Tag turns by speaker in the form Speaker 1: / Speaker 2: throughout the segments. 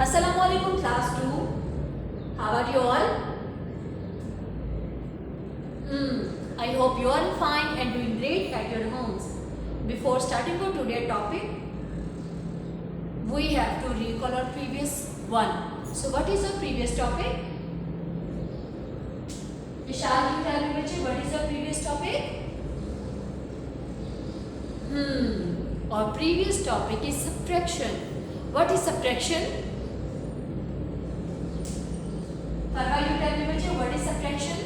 Speaker 1: Assalamualaikum class 2. How are you all? I hope you are fine and doing great at your homes. Before starting for today's topic, we have to recall our previous one. So what is our previous topic? Vishal, you tell me what is our previous topic? Our previous topic is subtraction. What is subtraction? Farha, you tell me what is subtraction?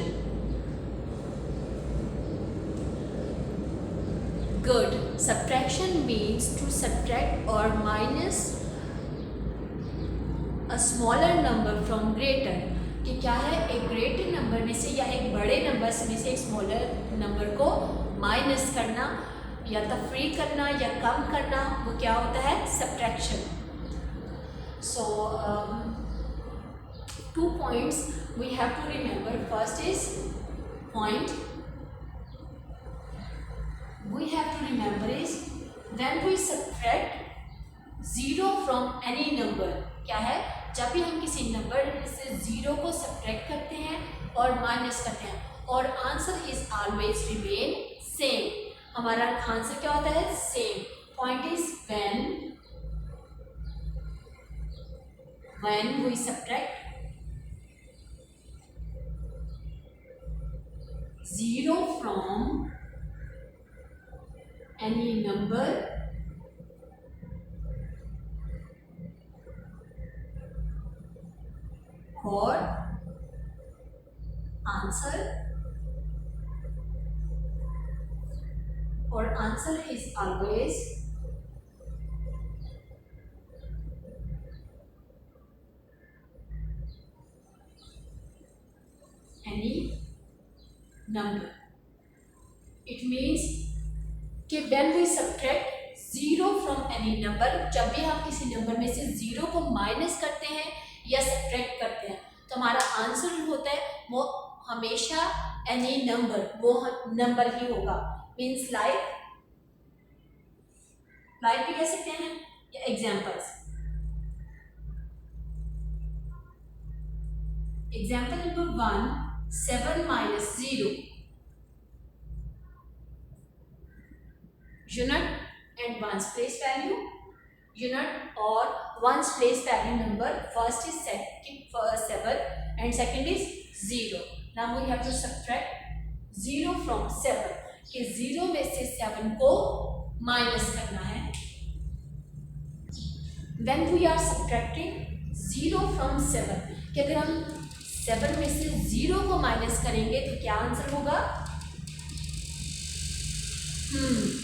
Speaker 1: Good. Subtraction means to subtract or minus a smaller number from greater. कि क्या है, एक greater number में से या एक बड़े number में से एक स्मॉलर नंबर को माइनस करना या तफरीक करना या कम करना, वो क्या होता है? Subtraction. So 2 points we have to remember. First is point we have to remember is when we subtract 0 from any number. क्या है? जब भी हम किसी नंबर से 0 को सब्ट्रैक्ट करते हैं और माइनस करते हैं और answer is always remain same. हमारा आंसर क्या होता है? Same. Point is when we subtract 0 from any number or answer is always any number. It means कि when we subtract 0 from any number, जब भी हम किसी नंबर में से 0 को माइनस करते हैं या सब्ट्रैक्ट करते हैं तो हमारा आंसर होता है वो हमेशा एनी नंबर, वो नंबर ही होगा. मीन्स लाइक भी कह सकते हैं या examples. Example number 1, 7 minus 0. Unit and ones place value. Unit or ones place value number. First is 7 and second is 0. Now we have to subtract 0 from 7. कि 0 में से 7 को माइनस करना है. When we are subtracting 0 from 7, कि अगर हम 7 में से 0 को माइनस करेंगे तो क्या आंसर होगा?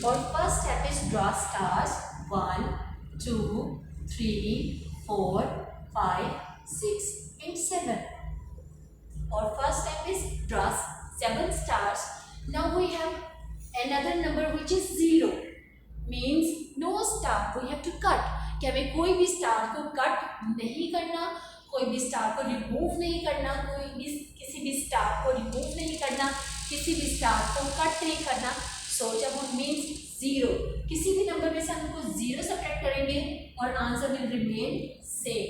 Speaker 1: और first step is draw stars 1, 2, 3, 4, 5, 6 and 7. और first step is draw 7 stars. Now we have another number which is 0. Means no star. We have to cut. कि हमें कोई भी स्टार को कट नहीं करना, कोई भी स्टार को रिमूव नहीं करना, किसी भी स्टार को रिमूव नहीं करना, किसी भी स्टार को कट नहीं करना. सो जब हम मीन्स 0, किसी भी नंबर में से हमको 0 सब्ट्रैक्ट करेंगे और answer will remain same.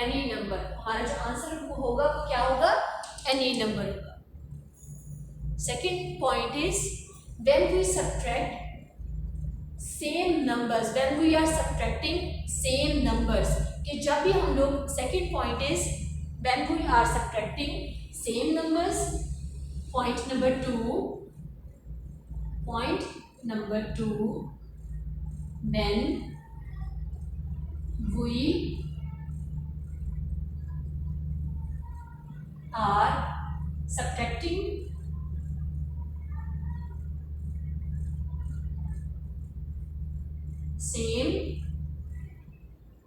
Speaker 1: Any number, हमारा जो आंसर होगा वो क्या होगा? एनी नंबर होगा. Second point is when we subtract same numbers, when we are subtracting same numbers. कि जब भी हम लोग, second point is when we are subtracting same numbers. Point number 2, when we are subtracting same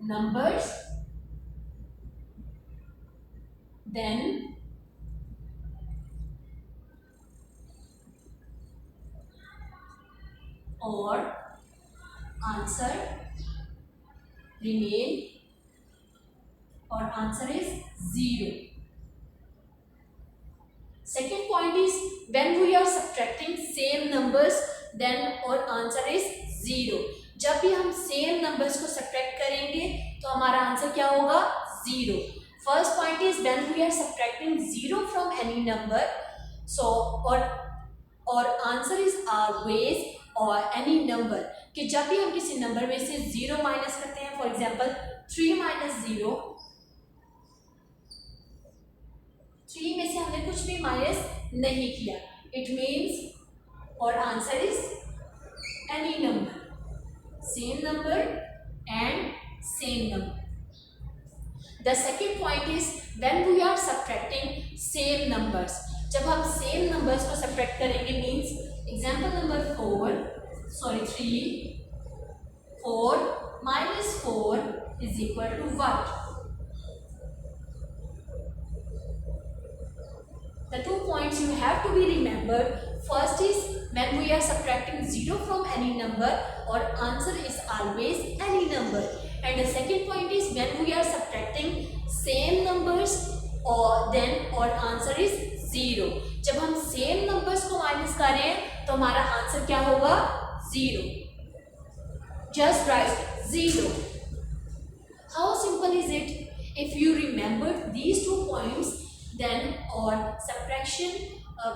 Speaker 1: numbers, then or answer remain or answer is 0. Second point is when we are subtracting same numbers, then or answer is 0. जब भी हम same numbers को subtract करेंगे तो हमारा answer क्या होगा 0. First point is when we are subtracting 0 from any number, so our answer is always और एनी नंबर, कि जब भी हम किसी नंबर में से 0 माइनस करते हैं, फॉर एग्जांपल 3 माइनस 0, 3 में से हमने कुछ भी माइनस नहीं किया, इट मीन्स और answer is any number, same number and same number. The second point is when we are subtracting same numbers. जब हम सेम नंबर्स को सब्ट्रैक्ट करेंगे means example number 3, 4 minus 4 is equal to what? The 2 points you have to be remembered. First is when we are subtracting 0 from any number, or answer is always any number. And the second point is when we are subtracting same numbers, or then or answer is 0. जब हम same numbers को minus कर रहे हैं तो हमारा answer क्या होगा 0. Just write 0. How simple is it? If you remember these 2 points, then or subtraction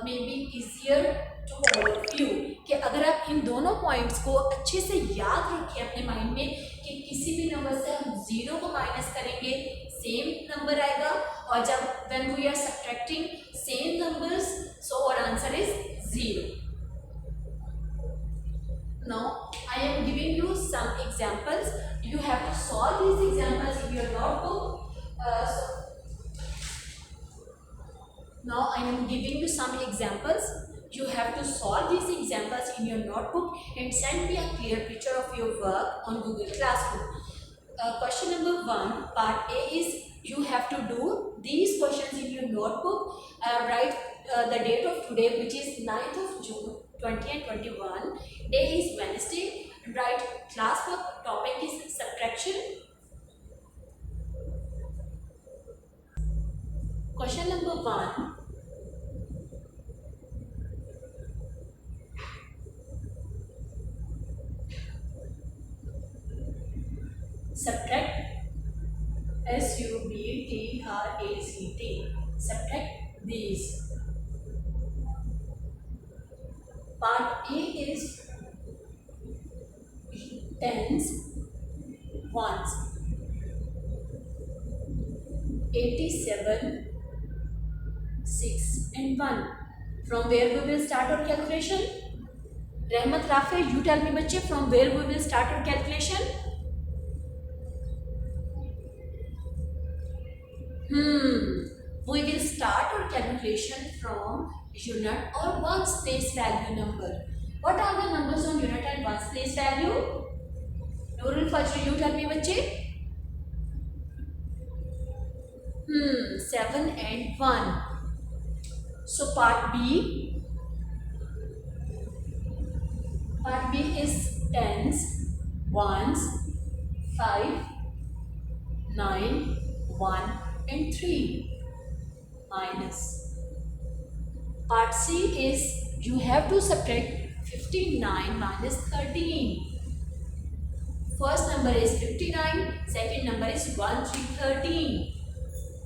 Speaker 1: may be easier to all of you. कि अगर आप इन दोनों पॉइंट्स को अच्छे से याद रखें अपने माइंड में कि किसी भी नंबर से हम 0 को माइनस करेंगे सेम नंबर आएगा, और जब when we are subtracting same numbers, so our answer is 0. Now I am giving you some examples. You have to solve these examples in your notebook. Now I am giving you some examples. You have to solve these examples in your notebook and send me a clear picture of your work on Google Classroom. Question number 1, part A is you have to do these questions in your notebook. Write the date of today, which is 9th of June 2021. Day is Wednesday. Write class work. Topic is subtraction. Question number 1. Subtract. SUBTRACT. Subtract these. Part A is tens, ones. 87, 6 and 1. From where we will start our calculation? Rahmat Rafe, you tell me बच्चे, from where we will start our calculation? We will start our calculation from unit or ones place value number. What are the numbers on unit and ones place value? Nurul Fajr, you tell me बच्चे. 7 and 1. So part B is tens, ones, 5, 9, 1 and 3 minus. Part C is you have to subtract 59 minus 13. First number is 59, second number is 1, 3, 13.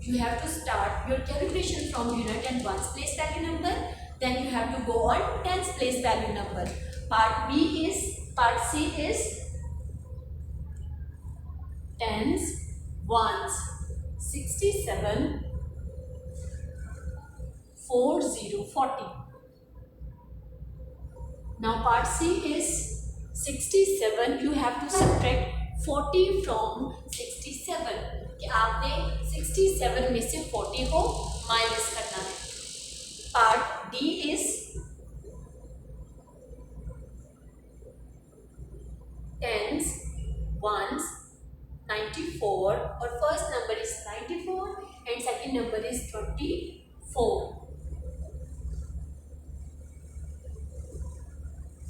Speaker 1: You have to start your calculation from unit and ones place value number. Then you have to go on tens place value number. Part C is tens, ones, 67, 40, 40. Now part C is 67. You have to subtract 40 from 67. कि आपने 67 में से 40 को minus करना है. Part D is tens, once, 94 और first number is 94 and second number is 24.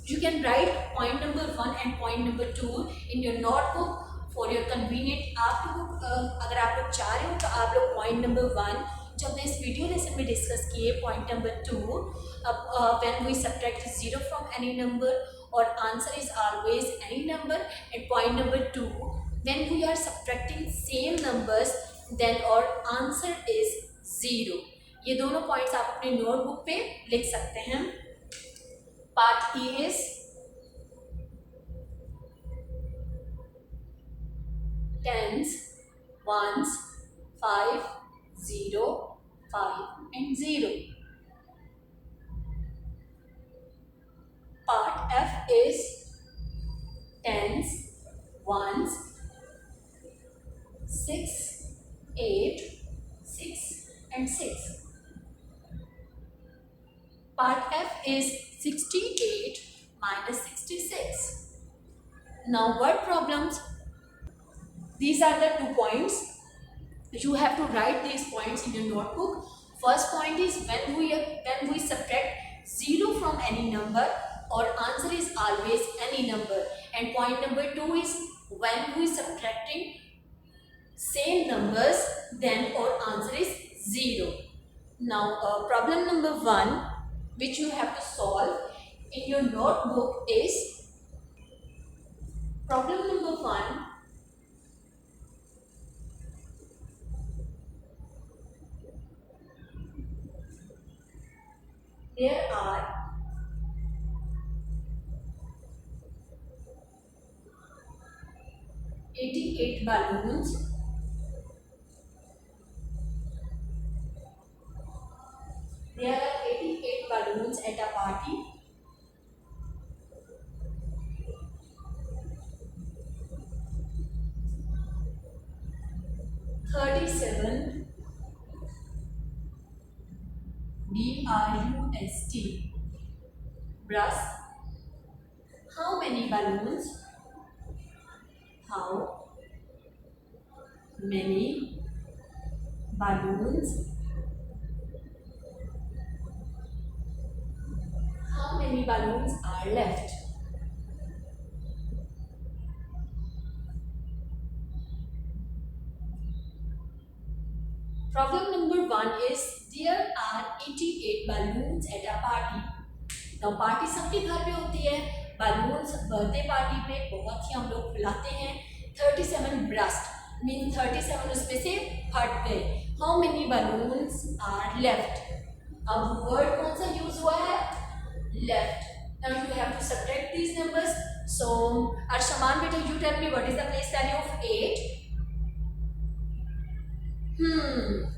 Speaker 1: You can write point number 1 and point number 2 in your notebook for your convenient. आप लोग अगर आप लोग चाह रहे हो तो आप लोग point number 1 जो हमने इस वीडियो लेसन में डिस्कस किए, point number 2 when we subtract 0 from any number or answer is always any number, and point number 2 when we are subtracting same numbers, then our answer is 0. ये दोनों points आप अपने notebook पे लिख सकते हैं. Part E is tens, ones, 5, 0, 5 and 0. Part F is tens, ones, 6, 8, 6 and 6. Part F is 68 minus 66. Now word problems. These are the 2 points. You have to write these points in your notebook. First point is when we subtract 0 from any number, our answer is always any number. And point number 2 is when we subtracting same numbers, then our answer is 0. Now problem number 1, which you have to solve in your notebook, is problem number 1. There are 88 balloons. There are 88 balloons at a party. $37 brass. How many balloons? How many balloons? How many balloons are left? Problem number 1 is there are 88 balloons at a party. Now party सबके घर पे होती है. Balloons birthday party पे बहुत ही हम लोग फुलाते हैं. 37 burst means 37 उसमें से फट गए. How many balloons are left? अब word कौन सा यूज हुआ है? Left. Now you have to subtract these numbers. So Arshaman beta, you tell me what is the place value of 8?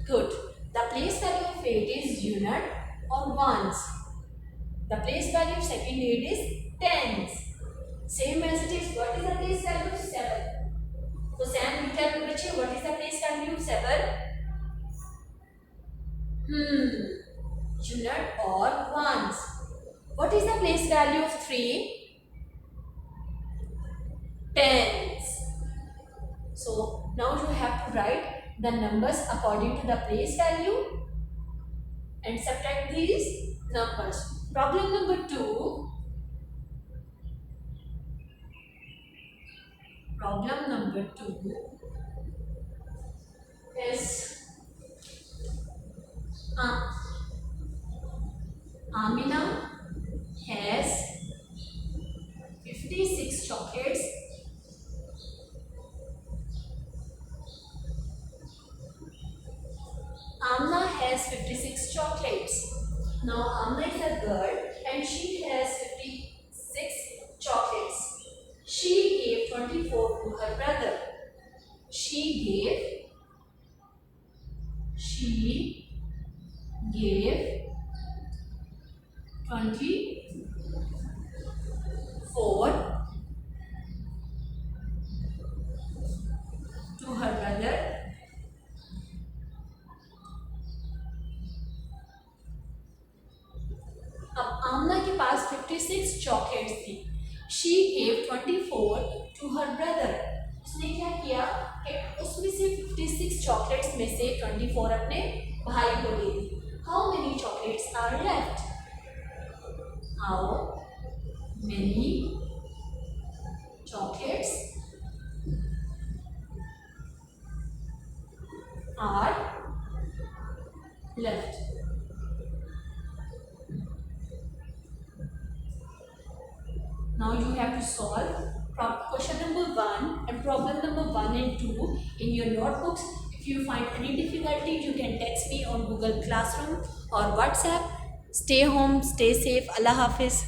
Speaker 1: Good. The place value of 8 is unit or ones. The place value of second 8 is tens. Same as it is. What is the place value of 7? So Sam, you tell me, bache, what is the place value of 7? Unit or ones. What is the place value of 3? Tens. So now you have to write the numbers according to the place value and subtract these numbers. Problem number 2. Problem number 2 is Amina has 56 chocolates. Amna has 56 chocolates. Now Amna is a girl and she has 56 chocolates. She gave 24 to her brother. She gave 24 to her brother. अब आमना के पास 56 chocolates थी. She gave 24 to her brother. उसने क्या किया कि उसमें से 56 chocolates में से 24 अपने भाई को दे दी. How many chocolates are left? How many chocolates are left? Now you have to solve question number 1 and problem number 1 and 2 in your notebooks. If you find any difficulty, you can text me on Google Classroom or WhatsApp. Stay home, stay safe. Allah Hafiz.